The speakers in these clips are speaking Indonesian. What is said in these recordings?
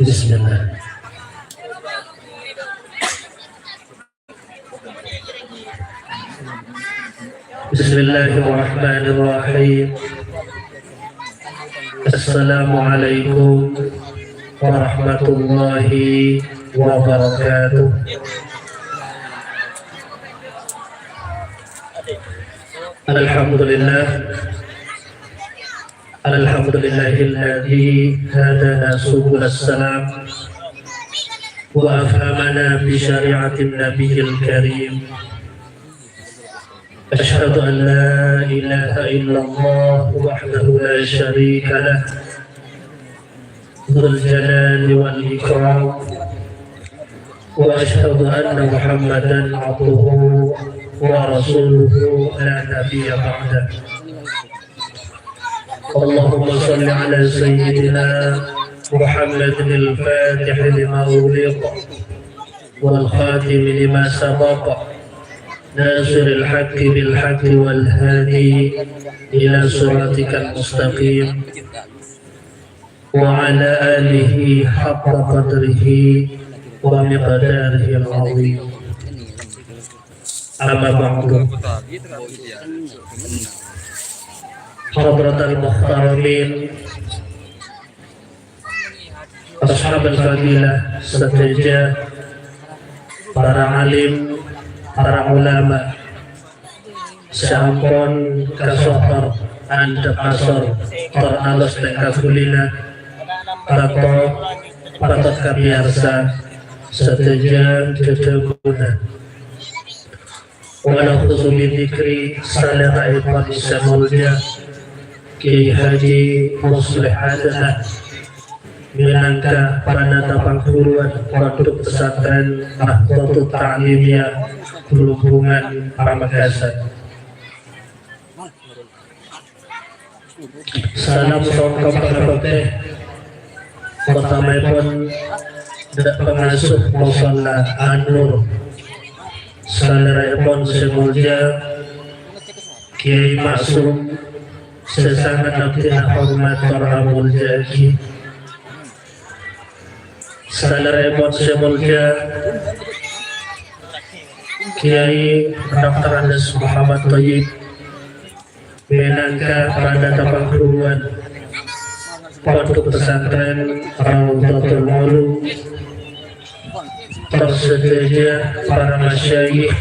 Bismillah. Bismillahirrahmanirrahim. Assalamualaikum warahmatullahi wabarakatuh. Alhamdulillah. Alhamdulillahilladzi hadana subul salam wa afhamana bi syari'atin nabiyil karim. Asyhadu an la ilaha illallah wahdahu la syarika lah dzul jalali wal ikram wa asyhadu anna Muhammadan abduhu wa rasuluhu la nabiyya ba'dah. Allahumma salli ala sayyidina Muhammadin al-fatih lima ughliq wal khatim lima sabaq nasiril haqqi bil haqqi wal hadi ila siratikal mustaqim wa ala alihi haqqa qadrihi wa miqdarihi al-azim. Amma ba'du. Hadratal muhtaramin, ashab al-fadilah, seteja para alim, para ulama, sampun kasohor anda kasor teralos tekafulina patot kabiarsa seteja dedeguna walau khusuli dikri salata ikhwan isamulja Kiai Haji Muslih Adana minangka Pranata Pangguruan Produk Pesantren Nahdlatul Ta'limiyah Berhubungan Pamekasan. Salam songkap kabeh pertamaipun dak pengasuh musala An-Nur salaraipun semulja Kiai Maksum sesangat nabdina hormat tarhamul jaji salarepon semulja Kiai Dr. Andes Muhammad Thayyib minangka Pranata Pangguruan Produk Pesantren Rawdatul Ulum tersedia para masyayikh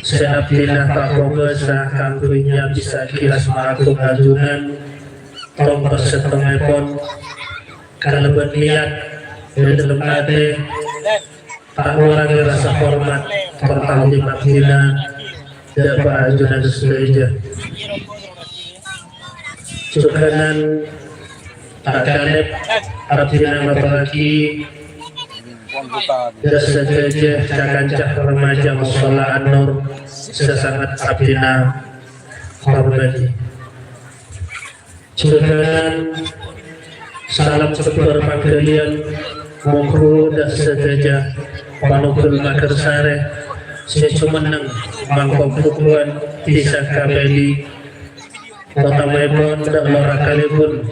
seabdillah takoba sakangkunya bisa kilas maratung ajunan tolong persetengahpun kaleban niat dari dalam hati tak orang rasa hormat pertahun abdina dapat ajunan sesuai cukanan Pak Kaleb abdina mabaraki dasa gajah cakancah remaja musola An-Nur sesangat abdina hormati. Jangan salam sebar pagalian mongko dasa gajah panukul makar sare secumeneng mangkok bukuan bisa kabeli pertamaipun dak lora kalipun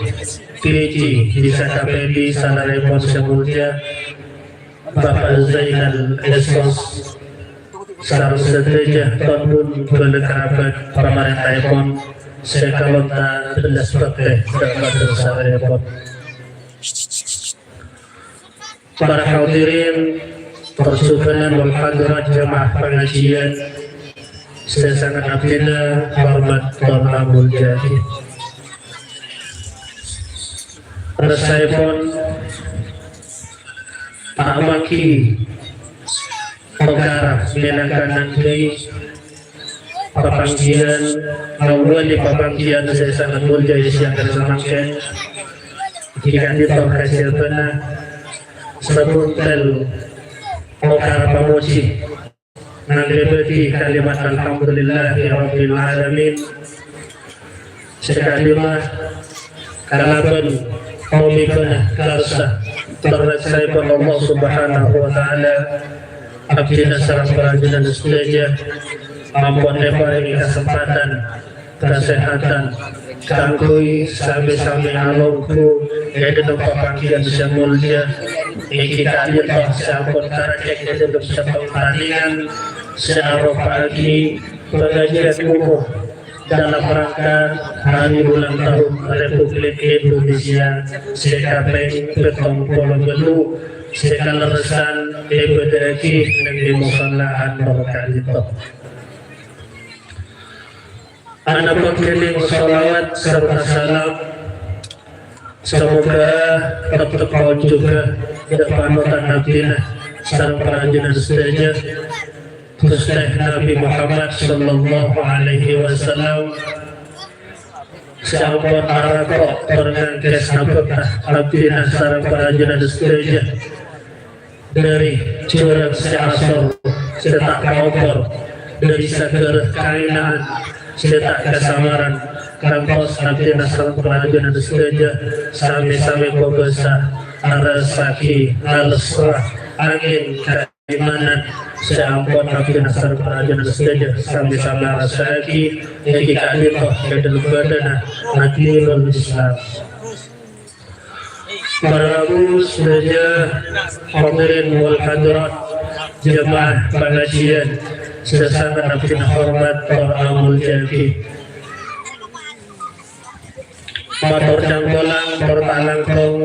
PJ bisa kabeli sanaripun semulja Bapak Zainal Esos sareng sedaya tonpun bala kerabat pamarentaipun sekalonta belas bakte dak matur sarepun. Para hadirin persukanan wal hadirat jamaah pengajian saya sangat abdina hormat Tuan Abdul Jahid. Rasaipun Pak Maki perkara menangkan dari papanggian awal papanggian saya sangat mulia yang tersemangkan jika diperhasil benar sebuntel perkara pamuji menghadapi kalimat alhamdulillahirabbil alamin sekalimat kalaban qaumikana karsa tersaipun Allah subhanahu wa ta'ala abdina sarang perajunan sedaja mampuan paring kesempatan kesehatan kangkui sami-sami alongku yaitu tempat panggilan bisa mulia kita lihat sampun karacek itu bersama pertandingan searah pagi pengajian umum dalam rangka hari ulang tahun Republik Indonesia CKP Petong Polo Gelu sekala resan EBDAKI Negeri Musallahan Berkalito. Anak pengkiling salawat serta salam semoga tetap kau juga panutan abdina sareng perajunan sedaya Gusti Nabi Muhammad sallallahu alaihi wasallam sampun arako perngangkes nabekah abdina sareng perajunan sedaya dari curang seasor setak kaopor dari saker kainaan setak kesamaran kampus abdina sareng perajunan sedaya sami-sami kobesa arasaki alasrah angin keimanan seampun abdina sareng perajunan sedaya sami-sami arasaki jika alitoh kedel badana adilul Islam. Para Abu sedaya hadirin wal hadirat jemaah pengajian sesangat abdina hormat para amul jaki motor jangkolang, motor talangkong